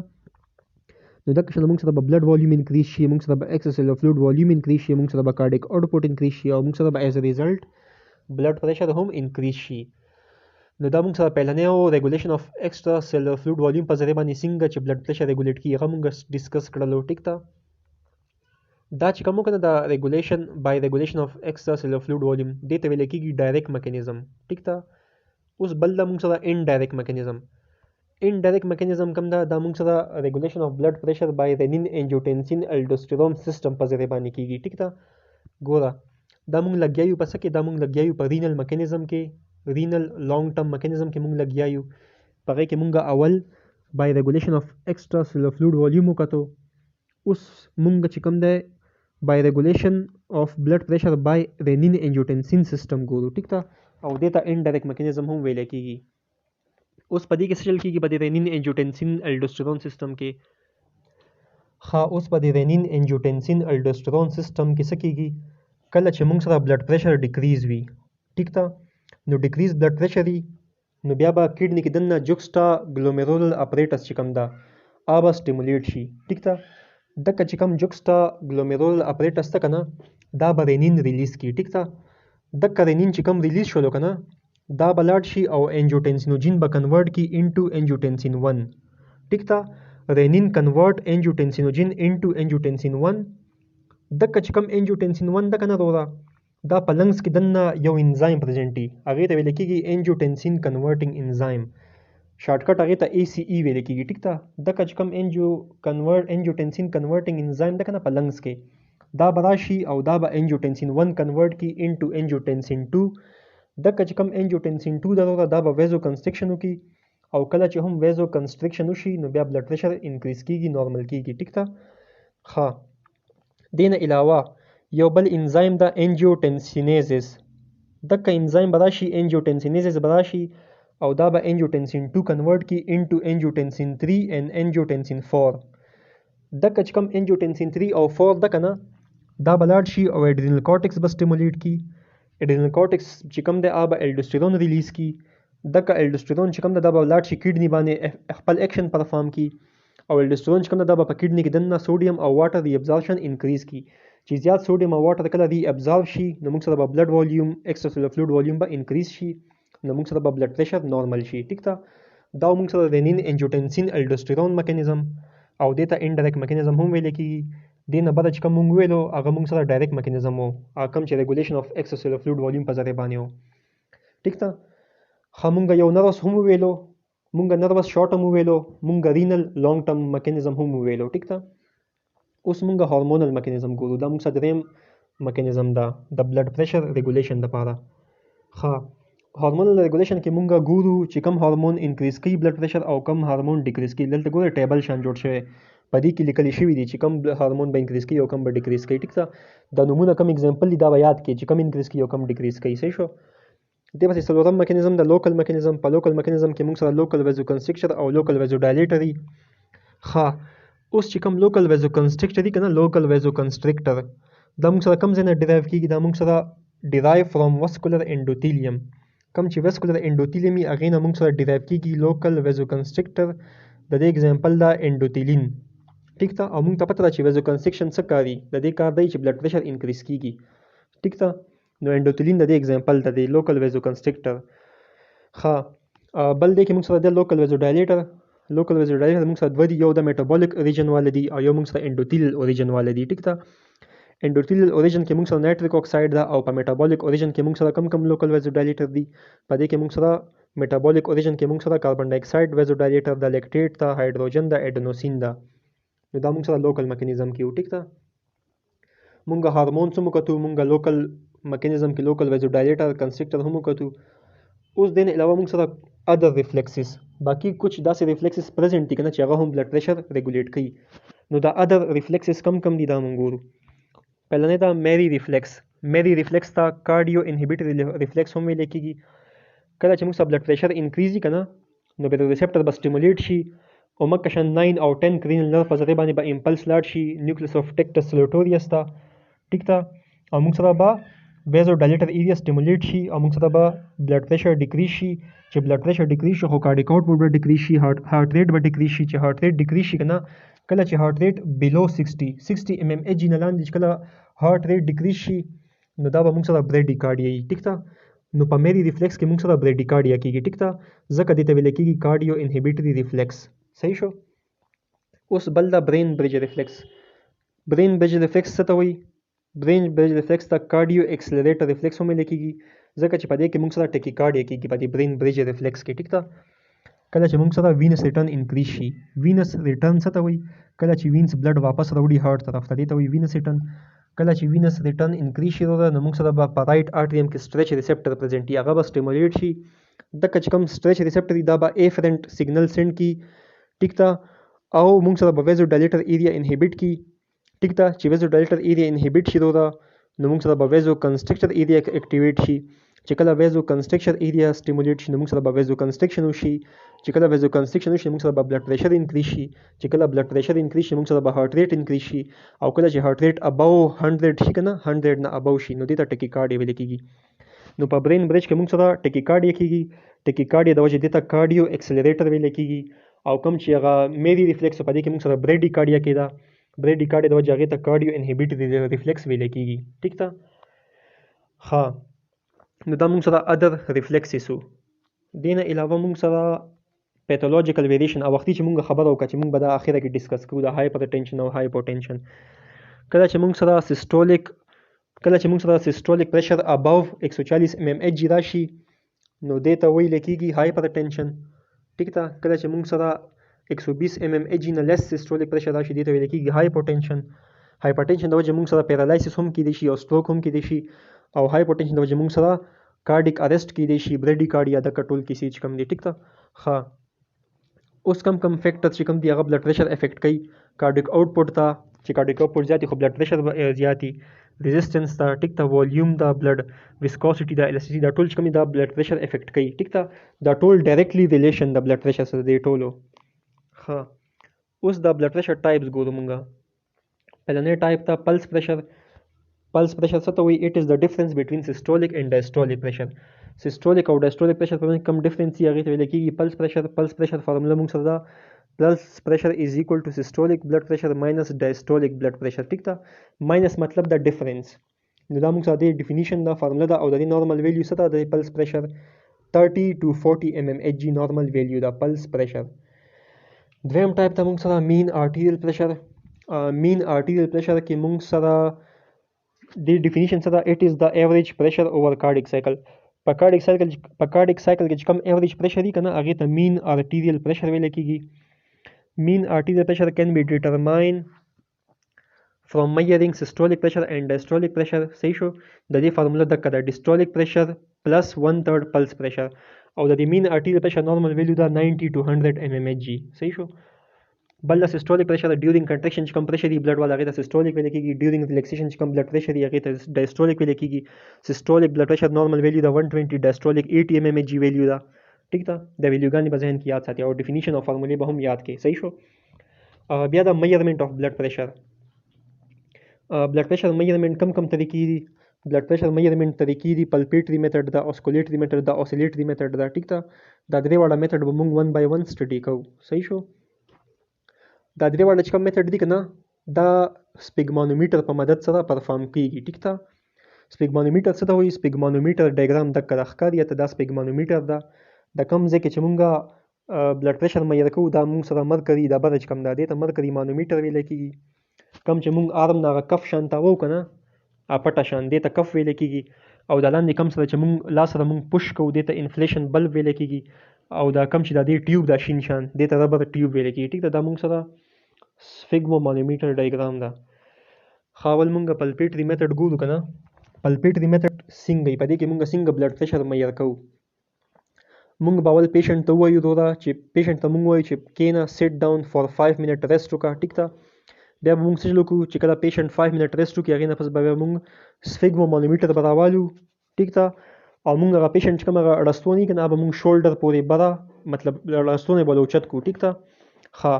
[SPEAKER 1] نو دغه شان موږ سره به بلډ والیوم انکریز شي، موږ سره به ایکسسیلر فلویډ والیوم انکریز شي، موږ سره به کارډیک آوټپوټ انکریز شي، او موږ سره به ایز ا ریزلټ بلډ پریشر هم انکریز شي. نو دا موږ سره پهلنی او ریګولیشن اف ایکسټرا سیلولر فلویډ والیوم په ذریعه باندې څنګه چې بلډ پریشر ریګولیټ کیږي هغه موږ ډسکس کړلو. ټیک ده. دا چې کوم کنه دا ریګولیشن بای ریګولیشن اف ایکسټرا سیلولر فلویډ والیوم دې ته ویل کېږي ډایرکټ میکانیزم. ټیک ده. اوس بل دا موږ سره انډایرکټ میکانیزم. انډایرکټ میکانیزم کوم دا موږ سره ریګولیشن اف بلډ پریشر بای رینین انجیوټنسین الډوستیرون سیستم په ذریعه باندې کیږي. ټیک ده. ګوره دا موږ لګیایو په څه کې؟ دا موږ لګیایو په رینل میکانیزم کې، رینل لانګ ټرم میکانیزم کې موږ لګیایو. په هغې کې موږ اول بای ریګولیشن اف ایکسټرا سیلولر فلویډ والیوم وکتو. اوس موږ چې کوم دی بای ریګولیشن اف بلډ پریشر بای رینین انجیوټنسین سیستم ګورو. ټیک ده. او دې ته انډایرکټ میکانیزم هم ویل کېږي. اوس په دې کې څه چل کېږي؟ په دې رینین انجیوټنسین الډوستیرون سیستم کې اوس په دې رینین انجیوټنسین الډوستیرون سیستم کې څه کېږي؟ کله چې موږ سره بلډ پریشر ډیکریز وي، ټیک ده، نو ډیکریز بلډ پریشر وي، نو بیا به کډنی کې دننه جوکسټا ګلومیرولر اپریټس چې کوم ده به سټیمولیټ شي. ټیک ده. دغه چې کوم جوکسټا ګلومیرولر اپریټس ته که نه دا به رینین ریلیز کړي. ټیک ده. دغه رینین چې کوم ریلیز شولو که نه دا به لاړ شي او انجیوټنسینوجین به کنورټ کړي انټو انجیوټنسین 1. ټیک ده. رینین کنورټ انجیوټنسینوجین انټو انجیوټنسین 1. دغه چې کوم انجیوټنسین 1 ده که نه وروره دا په لنګس کې دننه یو انزایم پرزنټ وي، هغې ته ویل کېږي انجیوټنسین کنورټینګ انزایم، شارټکټ هغې ته ACE ویل کېږي. ټیک ده. دغه چې کوم انجیوټنسین کنورټینګ انزایم ده که نه په لنګس کې دا به راشي او دا به انجیوټنسین 1 کنورټ کړي انټو انجیوټنسین 2. دغه چې کوم انجیوټنسین 2 ده وروره دا به ویزو کنسټرکشن وکړي، او کله چې هم ویزو کنسټرکشن وشي نو بیا بلډ پریشر انکریز کېږي، نارمل کېږي. ټیک ده. دې نه علاوه یو بل انزایم ده انجیوټنسینیزز. دغه انزایم به راشي انجیوټنسینیزز به راشي او دا به انجیوټنسین 2 کنورټ کړي انټو انجیوټنسین 3 and انجیوټنسین 4. دغه چې کوم انجیوټنسین 3 او 4 ده که نه دا به لاړ شي او ایډرینل کارټکس به سټیمولیټ کړي. ایډرینل کارټکس چې کوم دی به الډوستیرون ریلیز کړي. دغه الډوستیرون چې کوم دی دا به لاړ شي کډنی باندې خپل ایکشن پرفارم کړي، او الډوستیرون چې کوم دی دا به په کډنی کې دننه سوډیم او واټر ری ابزاربشن انکریز کړي. چې زیات سوډیم او واټر کله ری ابزارب شي نو موږ سره به بلډ والیوم ایکسټرا سیلولر فلویډ والیوم به انکریز شي، نو موږ سره به بلډ پریشر نارمل شي. ټیک ده. دا موږ سره رینین انجیوټنسین الډوستیرون میکانیزم او دې ته انډایرکټ میکانیزم هم ویل کېږي. دې نه بعده چې کوم موږ ویلو هغه موږ سره ډایرکټ میکانیزم و، هغه کوم چې ریګولیشن اف ایکسټرا سیلولر فلویډ والیوم په ذریعه باندې و. ټیک ده. موږ یو نروس هم ویلو، موږ نروس شارټ هم ویلو، موږ رینل لانګ ټرم میکانیزم هم ویلو. ټیک ده. اوس موږ هورمونل میکانیزم ګورو. دا موږ سره دریم میکانیزم ده د بلډ پریشر ریګولیشن لپاره. هورمونل ریګولیشن کې موږ ګورو چې کم هورمون انکریز کوي بلډ پریشر او کم هورمون ډیکریز کوي. دلته ګوره ټیبل شان جوړ شوی، په دې کې لیکل شوي دي چې کم هورمون به انکریز کوي او کم به ډیکریز کوي. ټیک ده. د نمونه کم اگزامپل دي دا به یاد کړئ چې کم انکریز کوي او کم ډیکریز کوي. صحیح شو. دې پسې څلورم میکانیزم د لوکل میکانیزم. په لوکل میکانیزم کې موږ سره لوکل ویزو کنسټرکچر او لوکل ویزو ډایلیټري. اوس چې کوم لوکل ویزو کنسټرکټر دی که نه لوکل ویزو کنسټرکټر دا موږ سره کوم ځای نه ډیرایو کېږي؟ دا موږ سره ډیرایو فرام وسکولر انډوتیلیم. کوم چې وسکولر انډوتیلیم وي هغې نه موږ سره ډیرایو کېږي لوکل ویزو کنسټرکټر د دې اگزامپل دا انډوتیلین ټیک ته او موږ ته پته ده چې ویزو کنسټرکشن څه کاري د دې کار دی چې بلډ پریشر انکریز کیږي ټیک ته نو انډوتیلین د دې اگزامپل ده د لوکل ویزو کنسټرکټر ښه بل دی کې موږ سره د لوکل ویزو ډایلیټر موږ سره دوه دي یو د میټابولیک اوریجن والا دي او یو موږ سره انډوتیلیل اوریجن والا دي ټیک ته انډوتیلیل اوریجن کې موږ سره نایټریک اکساید ده او په میټابولیک اوریجن کې موږ سره کم لوکل ویزو ډایلیټر دي په دې کې موږ سره میټابولیک اوریجن کې موږ سره کاربن ډای اکساید ویزو ډایلیټر د لیکټیټ ته هایدروجن د اډنوسین ده نو دا موږ سره لوکل میکانیزم کې ټیک ته موږ هارمون څه وکړو موږ لوکل میکانیزم کې لوکل ویزو ډایلیټر کنسټرکټر هم وکړو اوس دین علاوه موږ سره ادر ریفلیکسز باقی کچھ داسې ریفلیکسز پریزنٹ دي کنه چې هغه هم بلډ پریشر ریګولیټ کوي نو دا ادر ریفلیکسز کم دي دا موږ ګورو پهلنی دا میری ریفلیکس ته کارډیو انهبیټری ریفلیکس هم ویل کېږي کله چې موږ سره بلډ پریشر انکریز کنه نو به ریسپټر به سټیمولیټ شي او مکشن 9 او 10 کرینل نرو په ذریعه باندې به امپلس لاړ شي نیوکلیس اف ټیکټس سلوټوریس ته ټیک ته او موږ سره به ویزو ډایلیټر ایریا سټیمولیټ شي او موږ سره به بلډ پریشر ډیکریز شي چې بلډ پریشر ډیکریز شي خو کارډیک آوټپوټ به ډیکریز شي هارت ریټ به ډیکریز شي چې هارت ریټ ډیکریز شي کنه کله چې هارت ریټ بیلو 60 mm Hg نه لاندې کله هارت ریټ ډیکریز شي نو دا به موږ سره بریډیکارډیا ټیک ته نو په میری ریفلیکس کې موږ سره بریډیکارډیا کیږي ټیک ته ځکه دې ته ویل کېږي کارډیو انهبیټری ریفلیکس صحیح شو اوس بل دا برین بریج ریفلیکس څه ته وایي برین بریج ریفلیکس ته کارډیو ایکسلریټر ریفلیکس هم ویل کېږي ځکه چې په دې کې موږ سره ټیکیکارډیا کیږي په دې برین بریج ریفلیکس کې ټیک ته کله چې موږ سره وینس ریټرن انکریز شي وینس ریټرن څه ته وایي کله چې وینس بلډ واپس راوړي هارت طرف ته دې ته وایي وینس ریټرن کله چې وینس ریټرن انکریز شي نو موږ سره به په رائټ آرټریم کې سټریچ ریسپټر پریزنټ وي هغه به سټیمولیټ شي دغه چې کوم سټریچ ریسپټر دی دا به افرنٹ سیګنل سند کی ټیک ته او موږ سره به ویزو ډایلیټر ایریا انهبیټ کی ټیک ته چې ویزو ډایلیټر ایریا انهبیټ شي نو موږ سره به ویزو کنسټرکټر ایریا اکټیویټ شي چې کله ویزو کنسټرکشن ایریا سټیمولیټ شي نو موږ سره به ویزو کنسټرکشن وشي چې کله ویزو کنسټرکشن وشي موږ سره به بلډ پریشر انکریز شي چې کله بلډ پریشر انکریز شي موږ سره به هارت ریټ انکریز شي او کله چې هارت ریټ اباو 100 شي کنه 100 نه اباو شي نو دې ته ټیکیکارډیا ویل کېږي نو په برین بریج کې موږ سره ټیکیکارډیا کېږي ټیکیکارډیا د وجې دې ته کارډیو ایکسلریټر ویل کېږي او کوم چې هغه میری ریفلیکس په دې کې موږ سره بریډیکارډیا کېده بریډیکارډیا د وجې هغې ته کارډیو انهبیټری ریفلیکس ویل کېږي ټیک ته ها نو دا موږ سره ادر ریفلیکسز وو دې نه علاوه موږ سره پیتولوژیکل ویریشن او وختي چې موږ خبره وکړه چې موږ به د اخره کې ډسکس کوو د هایپرټنشن او هایپوټنشن کله چې موږ سره سیسټولیک پریشر اباو 140 mmHg راشي نو دې ته ویل کېږي هایپرټنشن ټیک ته کله چې موږ سره 120 mmHg نه لیس سیسټولیک پریشر راشي دې ته ویل کېږي هایپوټنشن د وجې موږ سره پیرالایسس هم کېدی شي او سټروک هم کېدی شي او هایپوټنشن د وجې موږ سره کارډیک ارست کېدی شي بریډیکارډیا د کټول کیسې چې کوم دي ټیک ته ښه اوس کم فیکټر چې کوم دی هغه بلډ پریشر افیکټ کوي کارډیک آوټپوټ ته چې کارډیک آوټپوټ زیات خو بلډ پریشر زیاتی ریزिस्टेंस ته ټیک ته والیوم دا بلډ ویسکوسټی دا الاسټیسټی دا ټول چې کوم دا بلډ پریشر افیکټ کوي ټیک ته دا ټول ډایرکټلی ریلیشن د بلډ پریشر سره دی ټولو ښه اوس دا بلډ پریشر ټایپس ګورو مونږه پهلنی ټایپ ته پلس پریشر څه ته وایي اټ از د ډیفرنس بټوین سیسټولیک اینڈ ډایسټولیک پریشر سیسټولیک او ډایسټولیک پریشر په منځ کم ډیفرنس یې هغې ته ویل کېږي پلس پریشر فارموله موږ سره ده پلس پریشر از ایکول ټو سیسټولیک بلډ پریشر ماینس ډایسټولیک بلډ پریشر ټیک ته ماینس مطلب د ډیفرنس نو دا موږ سره د ډیفینیشن دا فارموله ده او د دې نارمل ویلیو څه ده د پلس پریشر 30 to 40 mmHg نارمل ویلیو دا پلس پریشر دویم ټایپ ته موږ سره مین آرټیریل پریشر کې موږ سره د ډیفینیشن څه ده اټ از د ایوریج پریشر اوور کارډیک سایکل په کارډیک سایکل کې چې کوم ایوریج پریشر وي کنه هغې ته مین آرټیریل پریشر ویل کېږي مین آرټیریل پریشر کین بی ډیټرماین فرام میجرینګ سیسټولیک پریشر اینڈ ډایسټولیک پریشر صحیح شو د دې فارموله دقه ده ډیسټولیک پریشر پلس 1/3 پلس پریشر او د دې مین آرټیریل پریشر نارمل ویلیو ده 90 to 100 mmHg صحیح شو بل د سیسټولیک پریشر ډیورینګ کنټریکشن چې کوم پریشر دی بلډ والا هغې ته سیسټولیک ویل کېږي ډیورینګ ریلیکسیشن چې کوم بلډ پریشر دی هغې ته ډایسټولیک ویل کېږي سیسټولیک بلډ پریشر نارمل ویلیو ده 120 ډایسټولیک 80 mmHg ویلیو ده ټیک ده د ویلیوګانې به ذهن کې یاد ساتي او ډیفینیشن او فارمولې به هم یاد کړئ صحیح شو بیا د میجرمنټ اف بلډ پریشر میجرمنټ کم طریقې دي بلډ پریشر میجرمنټ طریقې دي پلپیټري میتھډ دا اوسکولیټري میتھډ دا اوسیلیټري میتھډ دا ټیک ده دا درې واړه میتھډ به موږ 1 by 1 سټډي کوو صحیح شو دا درې واړه چې کوم میتھډ دي که نه دا سپیګمانومیټر په مدد سره پرفارم کیږي. ټیک ته سپیګمانومیټر څه ته وایي؟ سپیګمانومیټر ډایګرام دقه د ښکاري ته دا سپیګمانومیټر ده. د کوم ځای کې چې مونږه بلډ پریشر معیار کوو دا مونږ سره مرکري دا بره چې کوم دا دی ته مرکري مانومیټر ویل کېږي. کوم چې مونږ آرم نه هغه کف شان تاوو که نه پټه شان دې ته کف ویل کېږي. او د لاندې کم سره چې مونږ لاس سره مونږ پوش کوو دې ته انفلیشن بلب ویل کېږي. او دا کم چې دا دی ټیوب دا شین شان دې ته ربر ټیوب ویل کېږي. ټیک ده دا مونږ سره سفیګمومانومیټر ډایګرام ده. خاول مونږ پلپیټري میتھډ ګورو که نه پلپیټري میتھډ څنګه په دې کې مونږ څنګه بلډ پریشر معیار کوو. مونږ به اول پیشنټ ته ووایو وروره چې پیشنټ ته مونږ وایو چې کېنه سیټ ډاون فور 5 منټ ریسټ وکړه. ټیک ده بیا به مونږ څه چلو کوو چې کله پیشنټ 5 منټ ریسټ وکړي هغې نه پس به بیا مونږ سفیګمومانومیټر به راوالو. ټیک ده او مونږ هغه پیشنټ چې کوم هغه رستونی که نه به مونږ شولډر پورې بره مطلب رستونی به اوچت کړو. ټیک ده ښه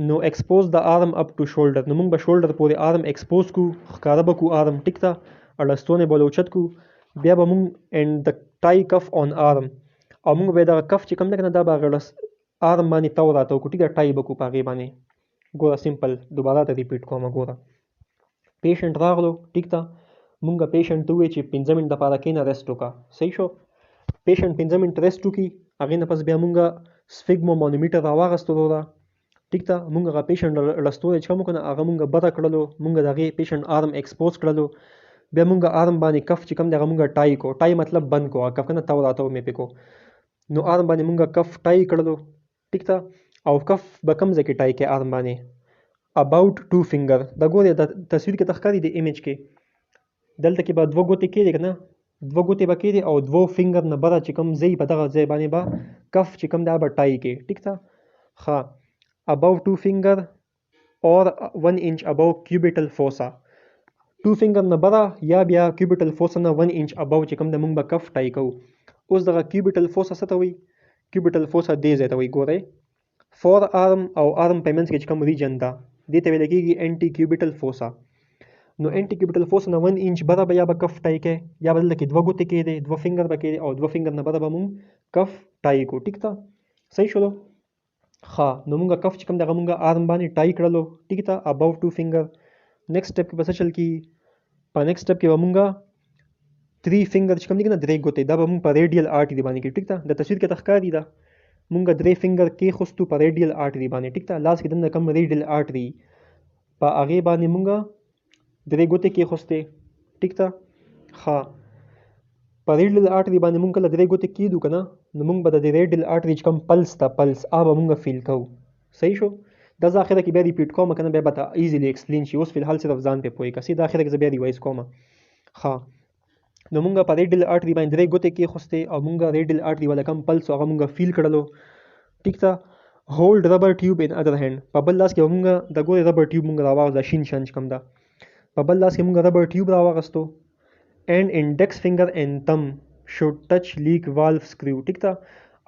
[SPEAKER 1] نو ایکسپوز د آرم اپ ټو شولډر نو مونږ به شولډر پورې آرم ایکسپوز کړو ښکاره به کړو آرم. ټیک ده رستونی به اوچت کړو بیا به مونږ اینډ د ټای کف آن آرم او مونږ به دغه کف چې کوم دی که نه دا به هغه آرم باندې تاو راته وکړو. ټیک ده ټای به کړو په هغې باندې. ګوره سمپل دوباره ته ریپیټ کوم. ګوره پیشنټ راغلو. ټیک ده مونږ پیشنټ ته ووایو چې 15 منټ دپاره کېنه ریسټ وکړه. صحیح شو پیشنټ 15 منټ ریسټ وکړي هغې نه پس بیا مونږ سفیګمومانومیټر راواغستو وروره. ټیک ده مونږ هغه پیشنټ رستوری چې کوم وکړو هغه مونږ بره کړلو مونږ د هغې پیشنټ آرم ایکسپوز کړلو بیا مونږ آرم باندې کف چې کوم دی هغه مونږ ټای کو ټای مطلب بند کو هغه کف که نه تاو راتاو مې پې کو نو آرم باندې مونږ کف ټای کړلو. ټیک ده او کف به کوم ځای کې ټای کې آرم باندې اباوټ 2 فنګر دا ګورې د تصویر کې ته ښکاري د ایمیج کې دلته کې به 2 ګوتې کېدې که نه 2 ګوتې به کېدې او 2 فنګر نه بره چې کوم ځای په دغه ځای باندې به کف چې کوم دی به ټای کې. ټیک ده ښه above 2 finger or 1 inch above cubital fossa 2 finger نه بره یا بیا cubital fossa نه 1 inch above چې کوم د مونږ به کف ټای کوو. اوس دغه cubital fossa څه ته وایي؟ cubital fossa دې ځای ته وایي. ګورئ فور آرم او آرم په منځ کې چې کوم ریجن ده دې ته ویل کېږي انټي cubital fossa. نو انټي cubital fossa نه 1 inch بره به یا به کف ټای کوي یا به دلته کې 2 ګوتې کېدې 2 فنګر به کېدې او 2 فنګر نه بره به مونږ کف ټای کوو. ټیک ده صحیح شولو ښه نو مونږ کف چې کوم دغه مونږ آرم باندې ټای کړلو. ټیک ده اباو 2 فنګر. نیکسټ سټپ کې به څه چل کېږي په نیکسټ سټپ کې به مونږ 3 فنګر چې کوم دي که نه 3 ګوتې دا به مونږ په ریډیل آرټري باندې کړي. ټیک ده د تصویر کې ته ښکاري ده مونږ 3 فنګر کېښوستو په ریډیل آرټري باندې. ټیک ده لاس کې دننه کوم ریډیل آرټري په هغې باندې مونږ 3 ګوتې کېښوستې. ټیک ده ښه په ریډیل آرټري باندې مونږ کله 3 ګوتې کېدو که نه نو مونږ به د ریډیل آرټري چې کوم پلس ته پلس به مونږ فیل کوو. صحیح شو دا زه اخره کې بیا ریپیټ کوم که نه بیا به ته ایزیلی ایکسپلین شي. اوس فلحال صرف ځان پې پوهې که دا اخره کې زه بیا ریوایز کوم. ښه نو مونږ په ریډیل آرټري باندې 3 ګوتې کېښوستې او مونږ ریډیل آرټري والا کم پلس هغه مونږ فیل کړلو. ټیک ده هولډ ربر ټیوب ان ادر هینډ په بل لاس کې به مونږ د ګورې ربر ټیوب مونږ راواغسته شین شان چې کوم ده په بل لاس کې مونږ ربر ټیوب راواغستو اینډ انډیکس فنګر اینډ تم should touch leak valve screw. ټیک ده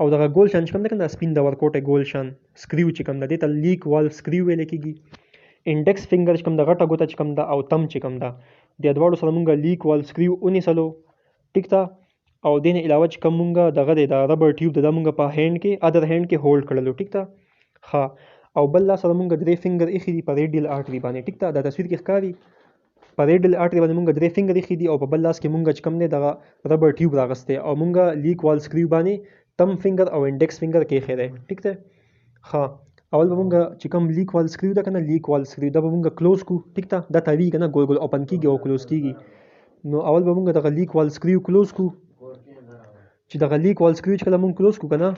[SPEAKER 1] او دغه ګول شان چې کوم ده که نه سپین د ورکوټی ګول شان سکریو چې کوم ده دې ته لیک والف سکریو ویلی کېږي. انډیکس فنګر چې کوم ده غټه ګوته چې کوم ده او تم چې کوم ده د دواړو سره مونږ لیک والف سکریو ونیسلو. ټیک ده او دې نه علاوه چې کوم مونږ دغه دی د ربر ټیوب ده دا مونږ په هینډ کې ادر هینډ کې هولډ کړلو. ټیک ده ښه او بل لاس سره مونږ 3 فنګر ایښي دي په ریډیل آرټري باندې. ټیک ده دا تصویر کې ښکاري په ریډیل آرټري باندې مونږ 3 فنګر ایښي دي او په بل لاس کې مونږ چې کوم دی دغه ربر ټیوب راغستی او مونږ لیک وال سکریو باندې تم فنګر او انډیکس فنګر کېښی دی. ټیک دی ښه اول به مونږ چې کوم لیک وال سکریو ده که نه لیک وال سکریو دا به مونږ کلوز کړو. ټیک ده دا تاویږي که نه ګول ګول اوپن کېږي او کلوز کېږي. نو اول به مونږ دغه لیک وال سکریو کلوز کړو چې دغه لیک وال سکریو چې کله مونږ کلوز کړو که نه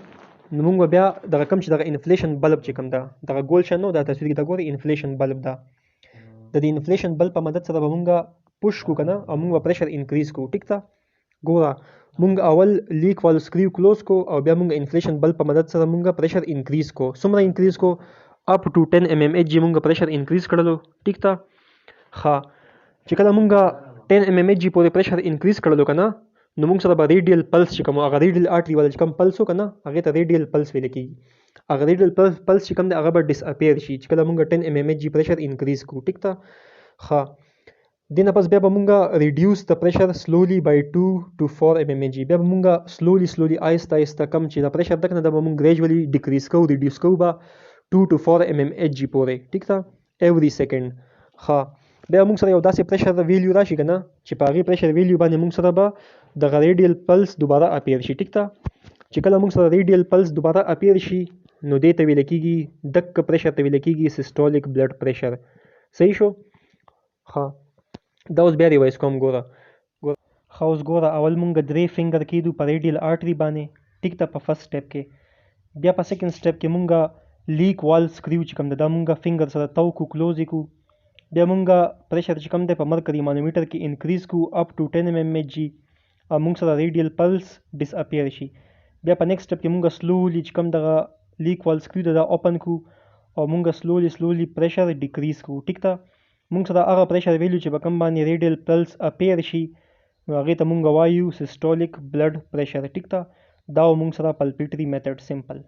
[SPEAKER 1] نو مونږ به بیا دغه کوم چې دغه انفلیشن بلب چې کوم ده دغه ګول شان نو دا تصویر کې دا ګورئ انفلیشن بلب ده د دې انفلیشن بلب په مدد سره به مونږ پوش کړو که نه او مونږ به پریشر انکریز کړو. ټیک ده ګوره مونږ اول لیک وال سکریو کلوز کو او بیا مونږ انفلیشن بلب په مدد سره مونږ پریشر انکریز کو. څومره انکریز کو اپ ټو 10 mm Hg مونږ پریشر انکریز کړلو. ټیک ده ښه چې کله مونږ 10 mm Hg پورې پریشر انکریز کړلو که نه نو مونږ سره به ریډیل پلس چې کوم هغه ریډیل آرټري والا چې کوم پلس و که نه هغې ته ریډیل پلس ویل کېږي. هغه ریډیل پلس چې کوم دی هغه به ډس اپیر شي چې کله مونږ 10 mm Hg پریشر انکریز کړو. ټیک ده ښه دې نه پس بیا به مونږ ریډیوس د پریشر سلولی بای 2 to 4 mm Hg بیا به مونږ سلولی آهسته آهسته کم چې د پریشر ده که نه دا به مونږ ګریجولي ډیکریز کوو ریډیوس کوو به 2 to 4 mmHg پورې ټیک ده every second. ها بیا موږ سره یو داسې پریشر ویلیو راشي کنه چې په هغې پریشر ویلیو باندې موږ سره به دغه ریډیل پلس دوباره اپیر شي ټیک ده. چې کله موږ سره ریډیل پلس دوباره اپیر شي نو دې ته ویل کېږي دک پریشر ته ویل کېږي سیسټولیک بلډ پریشر. صحیح شو؟ ها دا اوس بیا ریوایز کوم ګوره. ښه اوس ګوره اول مونږ 3 فنګر کېدو په ریډیل آرټري باندې ټیک ده په فرست سټیپ کې. بیا په سیکنډ سټیپ کې مونږ لیک وال سکریو چې کوم ده دا مونږ فنګر سره تو کو کلوز کو. بیا مونږ پریشر چې کوم دی په مرکري مانومیټر کې انکریز کو اپ ټو 10 mmHg او مونږ سره ریډیل پلس ډس اپیر شي. بیا په نیکسټ سټیپ کې مونږ سلولی چې کوم دغه لیک وال سکریو ده دا اوپن کو او مونږ سلولی پریشر ډیکریز کو ټیک ده. مونږ سره هغه پریشر ویلیو چې په کوم باندې ریډیل پلس اپیر شي نو هغې ته مونږ وایو سیسټولیک بلډ پریشر ټیک ده. دا مونږ سره پلپیټري میتھډ سمپل.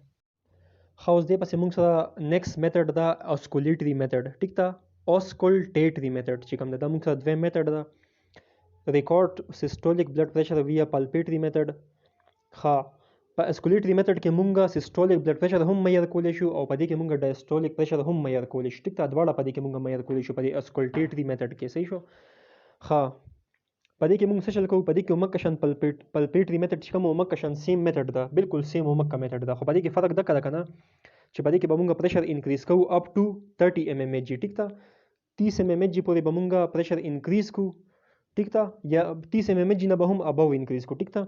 [SPEAKER 1] ښه اوس دې پسې مونږ سره نیکسټ میتھډ ده اسکولیټري میتھډ ټیک ده. اسکولټیټري میتھډ چې کوم ده دا مونږ سره دویم میتھډ ده. ریکارډ سیسټولیک بلډ پریشر ویا پلپیټري میتھډ. ښه په اسکولیټري میتھډ کې مونږ سیسټولیک بلډ پریشر هم معیار کولی شو او په دې کې مونږ ډایسټولیک پریشر هم معیار کولی شو ټیک ده. دواړه په دې کې مونږ معیار کولی شو په دې اسکولټیټري میتھډ کې. صحیح شو؟ ښه په دې کې مونږ څه شل کوو په دې کې اومکه شان پلپیټري میتھډ چې کوم اومکه شان سیم میتھډ ده بالکل سیم اومکه میتھډ ده خو په دې کې فرق ده که نه چې په دې کې به مونږ پریشر انکریز کوو اپ ټو 30 mmHg ټیک ده. 30 mmHg پورې به مونږ پریشر انکریز کوو ټیک ده یا 30 mmHg نه به هم ابو انکریز کوو ټیک ده.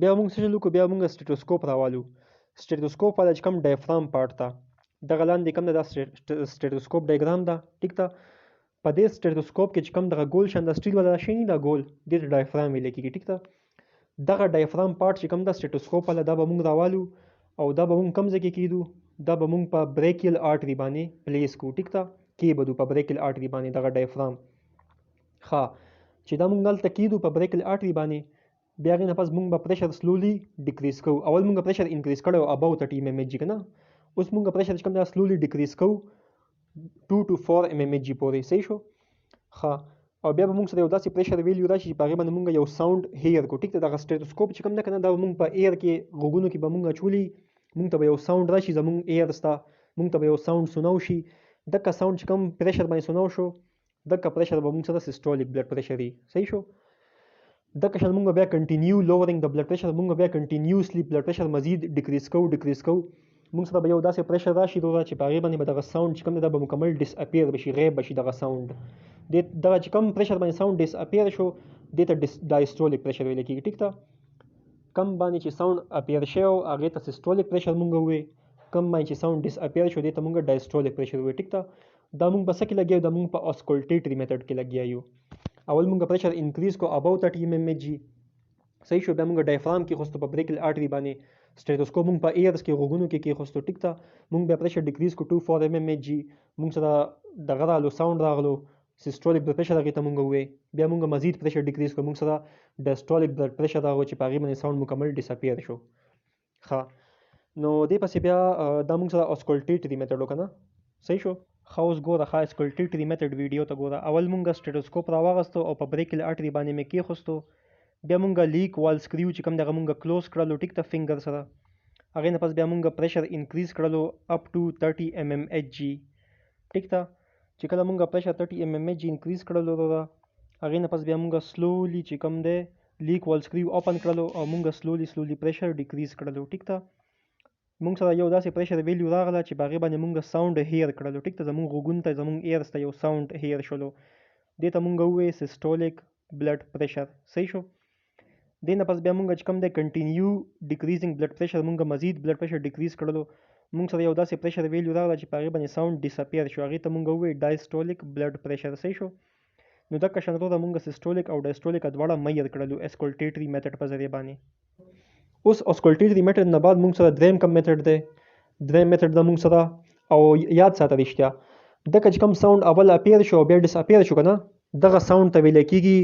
[SPEAKER 1] بیا مونږ څه شل وکړو بیا مونږ سټیټوسکوپ راوالو. سټیټوسکوپ والا چې کوم ډایفرام پارټ ته دغه لاندې کوم ده دا سټیټوسکوپ ډایګرام ده ټیک ده. په دې سټیټوسکوپ کې چې کوم دغه ګول شان د سټیل والا شی نه دا ګول دې ته ډایفرام ویل کېږي ټیک ده. دغه ډایفرام پارټ چې کوم د سټیټوسکوپ والا دا به مونږ راوالو او دا به مونږ کوم ځای کې کېدو دا به مونږ په بریکیل آرټري باندې پلیس کوو ټیک ده. کې بدو په بریکیل آرټري باندې دغه ډایفرام. ښه چې دا مونږ هلته کېدو په بریکیل آرټري باندې بیا هغې نه پس مونږ به پریشر سلولي ډیکریز کوو. اول مونږ پریشر انکریز کړی او اباو 30 mmHg که نه اوس مونږ پریشر چې کوم دا سلولي ډیکریز کوو 2 to 4 mmHg پورې. صحیح شو؟ ښه او بیا به مونږ سره یو داسې پریشر ویلیو راشي چې په هغې باندې مونږ یو ساوند هیر کړو ټیک ده. دغه سټیټوسکوپ چې کوم ده که نه دا به مونږ په ایر کې غوږونو کې به مونږ اچولي مونږ ته به یو ساوند راشي زمونږ ایر سته مونږ ته به یو ساوند سناو شي. دغه ساوند چې کوم پریشر باندې سناو شو دغه پریشر به مونږ سره سیسټولیک بلډ پریشر وي. صحیح شو؟ دغه شان مونږ بیا کنټینیو لوورینګ د بلډ پریشر مونږ بیا کنټینیوسلی بلډ پریشر مزید ډیکریز کوو مونږ سره به یو داسې پریشر راشي چې په هغې باندې به دغه ساوند چې کوم دی دا به مکمل ډس اپیر بشي غیب بشي دغه ساوند. دغه چې کوم پریشر باندې ساوند ډس اپیر شو دې ته ډایسټولیک پریشر ویل کېږي ټیک ده. کم باندې چې ساوند اپیر شوی هغې ته سیسټولیک پریشر مونږ ووایو. کم باندې چې ساوند ډس اپیر شو دې ته مونږ ډایسټولیک پریشر ووایو ټیک ده. دا مونږ په څه کې لګیا یو دا مونږ په اسکولټیټري میتھډ کې لګیا یو. اول مونږ پریشر انکریز کو اباو 30 mmHg. صحیح شو؟ بیا مونږ ډایفرام کې خوستو په بریکل آرټري باندې سټیټوسکوپ مونږ په ایرز کې غوږونو کې خوستو ټیک ده. مونږ بیا پریشر ډیکریز کو 2 4 mmHg مونږ سره دغه رالو ساوند راغلو سیسټولیک بلډ پریشر هغې ته مونږ ووایو. بیا مونږ مزید پریشر ډیکریز کو مونږ سره ډایسټولیک بلډ پریشر راغلو چې په هغې باندې ساوند مکمل ډساپیر شو. ښه نو دې پسې بیا دا مونږ سره اسکولټیټري میتھډ وکړه نه. صحیح شو؟ ښه اوس ګوره ښه اسکولټیټري میتھډ ویډیو ته ګوره. اول مونږ سټیټوسکوپ راواغستو او په بریکل آرټري باندې مې کېښوستو. بیا مونږ لیک وال سکریو چې کوم دغه مونږ کلوز کړلو ټیک ته فنګر سره. هغې نه پس بیا مونږ پریشر انکریز کړلو اپ ټو 30 mmHg ټیک ده. چې کله مونږ پریشر 30 mmHg انکریز کړلو هغې نه پس بیا مونږ سلولی چې کوم دی لیک وال سکریو اوپن کړلو او مونږ سلولی پریشر ډیکریز کړلو ټیک ده. مونږ سره یو داسې پریشر ویلیو راغله چې په هغې باندې مونږ ساوند هیر کړلو ټیک ده. زمونږ غوږونو ته زمونږ ایرز ته یو ساوند هیر شولو دې ته مونږ ووایو سیسټولیک بلډ پریشر. صحیح شو؟ دې نه پس بیا مونږ چې کوم دی کنټینیو ډیکریزینګ بلډ پریشر مونږ مزید بلډ پریشر ډیکریز کړلو مونږ سره یو داسې پریشر ویلیو راغله چې په هغې باندې ساوند ډساپیر شو هغې ته مونږ ووایو ډایسټولیک بلډ پریشر. صحیح شو؟ نو دغه شان وروره مونږ سیسټولیک او ډایسټولیک دواړه معیر کړلو اسکولټیټري میتھډ په ذریعه باندې. اوس اسکولټیټري میتھډ نه بعد مونږ سره دریم کوم میتھډ دی دریم میتھډ ده مونږ سره او یاد ساته رښتیا دغه چې کوم ساوند اول اپیر شو بیا ډس اپیر شو که نه دغه ساوند ته ویل کېږي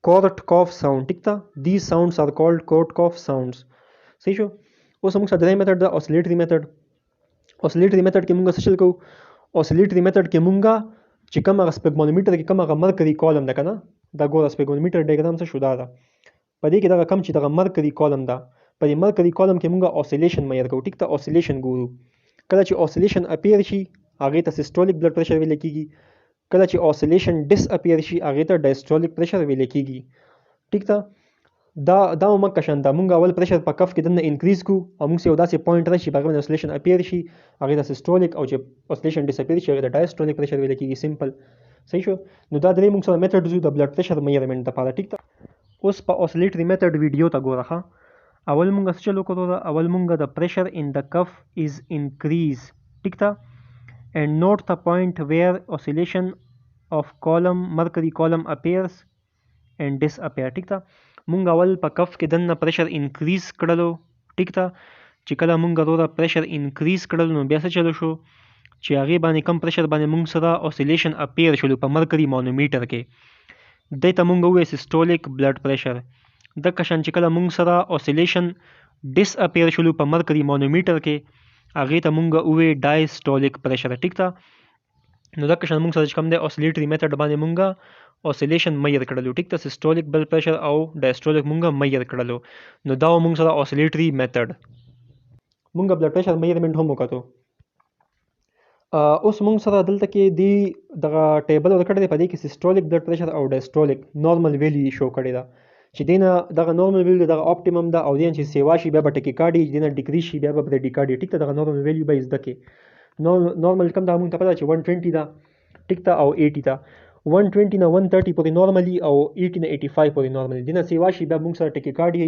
[SPEAKER 1] کورټ کاف ساوند ټیک ده. دیز ساوندز آر کالډ کورټ کاف ساوندز. صحیح شو؟ اوس موږ سره دریم میتھډ ده اوسیلیټري میتھډ. اوسیلیټري میتھډ کې موږ څه شل کوو اوسیلیټري میتھډ کې موږ چې کوم هغه سپیګمانومیټر کې کوم هغه مرکري کالم ده که نه دا ګوره سپیګمانومیټر ډایګرام څه شو دا ده په دې کې دغه کم چې دغه مرکري کالم ده په دې مرکري کالم کې موږ اوسیلیشن معیار کوو ټیک ده. اوسیلیشن ګورو کله چې اوسیلیشن اپیر شي هغه ته سیستولیک بلډ پریشر ویل کیږي کله چې اوسیلیشن ډیس اپیر شي هغه ته ډایسټولیک پریشر ویل کیږي ټیک ده دا مکه شانته مونږ اول پریشر په کف کې دنه انکریز کو او مونږ یو داسې پوینټ راشي په هغه اوسیلیشن اپیر شي هغه ته سیستولیک او چې اوسیلیشن ډیس اپیر شي هغه ته ډایسټولیک پریشر ویل کیږي سمپل صحیح شو نو دا درې مونږ سره میتھډز د بلډ پریشر میجرمنټ لپاره ټیک ده اوس په اوسیلیټری میتھډ ویډیو ته ګوره اول مونږ څه چلو کړو اول مونږ د پریشر ان د کف از انکریز ټیک ده and note the point where oscillation of mercury column appears and disappear ټیک ده مونږ اول په کف کې دنه پریشر انکریز کړلو ټیک ده چې کله مونږ وروره پریشر انکریز کړل نو بیا څه چلو شو چې هغه باندې کم پریشر باندې مونږ سره اوسیلیشن اپیر شلو په مرکری مانومیټر کې دته مونږ وې سیستولیک بلډ پریشر د کشن چې کله مونږ سره اوسیلیشن ډیس اپیر شلو په مرکری مانومیټر کې هغه ته مونږ وې ډایسټولیک پریشر ټیک ده نو د کشن مونږ سره کوم د اوسیلیټری میتھډ باندې مونږ اوسیلیشن میر کړلو ټیک ده سیستولیک بلډ پریشر او ډایسټولیک مونږ میر کړلو نو دا مونږ سره اوسیلیټری میتھډ مونږ بلډ پریشر میجرمنټ هم وکړو اوس مونږ سره دلته کې دی دغه ټیبل ورکړی دی په دې کې سیستولیک بلډ پریشر او ډایسټولیک نورمال ویلیو شو کړی دا چې دینه دغه نورمال ویلیو دغه اپټیمم ده او دین چې سیوا شي بیا به ټیکیکارډي دینه ډیکریز شي بیا به بریډیکارډي ټیک ته دغه نورمال ویلیو به زده کې نورمال کم دا مونږ ته پته چې 120 ده ټیک ته او 80 ده 120 نه 130 پورې نورمالي او 80 نه 85 پورې نورمالي دینه سیوا شي بیا مونږ سره ټیکیکارډي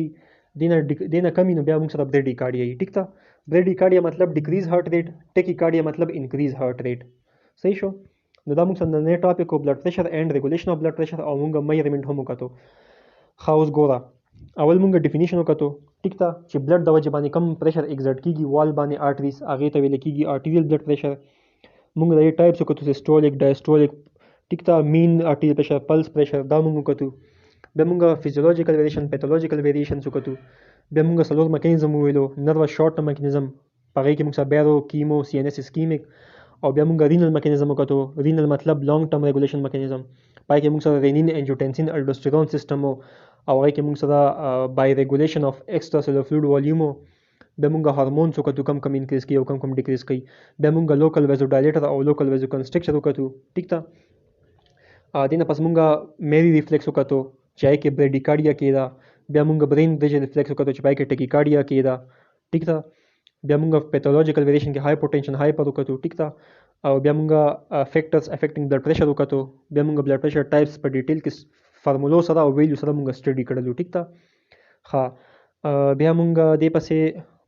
[SPEAKER 1] دینه کمی نو بیا مونږ سره بریډیکارډي ټیک ته بریډیکارډیا مطلب ډیکریز هارت ریټ ټیکیکارډیا مطلب انکریز هارت ریټ صحیح شو نو دا موږ څنګه نه ټاپک او بلډ پریشر اینڈ ریګولیشن اف بلډ پریشر او موږ میجرمنټ هم وکړو خاوس ګورا اول موږ ډیفینیشن وکړو ټیک تا چې بلډ د وجه باندې کم پریشر ایگزرټ کیږي وال باندې آرټریز هغه ته ویل کیږي آرټریل بلډ پریشر موږ د ټایپس وکړو سیستولیک ډایسټولیک ټیک تا مین آرټریل پریشر پلس پریشر دا موږ وکړو بیا موږ فزیولوژیکل ویریشن پیتولوژیکل ویریشن وکړو بیا موږ سلور میکانیزم ویلو نروس شارټ میکانیزم پاره کې موږ سره بیرو کیمو سی ان اس اسکیمیک او بیا موږ رینل میکانیزم وکړو رینل مطلب لانګ ټرم ریګولیشن میکانیزم پای کې موږ سره رینین انجیوټنسین الډوستيرون سیستم او هغه کې موږ سره بای ریګولیشن اف ایکسترا سیلولر فلوید والیوم بیا موږ هارمونز وکړو کم انکریز کی او کم ډیکریز کی بیا موږ لوکل ویزو ډایلیټر او لوکل ویزو کنسټرکچر وکړو ټیک تا دینه پس موږ میری ریفلیکس وکړو چې کې بریډیکارډیا کېدا بیا موږ برین ډیجن ریفلیکس وکړو چې پای کې ټیکیکارډیا کېدا ټیک تا بیا موږ پیتولوژیکل ویریشن کې هایپوټنشن هایپر وکړو ټیک تا او بیا موږ فیکټرز افیکټینګ بلډ پریشر وکړو بیا موږ بلډ پریشر ټایپس په ډیټیل کې فارمولو سره او ویلیو سره موږ سټډي کړلو ټیک تا ها بیا موږ دې پسې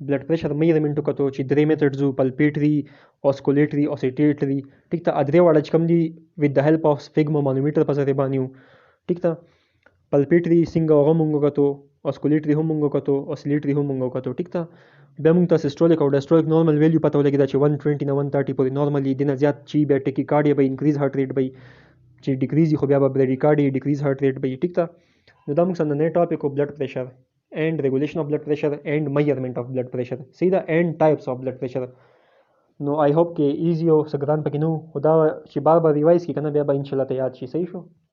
[SPEAKER 1] بلډ پریشر میجرمنټ وکړو چې درې میتھډز پلپیټری اوسکولیټری اوسیټیټری ټیک تا ادرې واړه چې کوم دي وذ د هیلپ اف سفیګمو مانومیټر په ذریعہ باندې ټیک تا پلپیټری څنګه هغه موږ وکړو اوسکولیټری هم موږ وکړو اوسیلیټری هم موږ وکړو ټیک تا بیا موږ ته سیستولیک او ډایسټولیک نورمال ویلیو پته ولګی دا چې 120 نه 130 پورې نورمالي دینه زیات چی بیا ټیکیکارډیا به انکریز هارت ریټ به چې ډیکریز خو بیا به بریډیکارډیا ډیکریز هارت ریټ به ټیک تا نو دا موږ څنګه نه ټاپک او بلډ پریشر اینڈ ریګولیشن اف بلډ پریشر اینڈ میجرمنٹ اف بلډ پریشر سیدا اینڈ ټایپس اف بلډ پریشر نو آی هوپ کې ایزی او سګران پکې نو خدا چې بار بار ریوایز کی کنه بیا به ان شاء الله ته یاد شي صحیح شو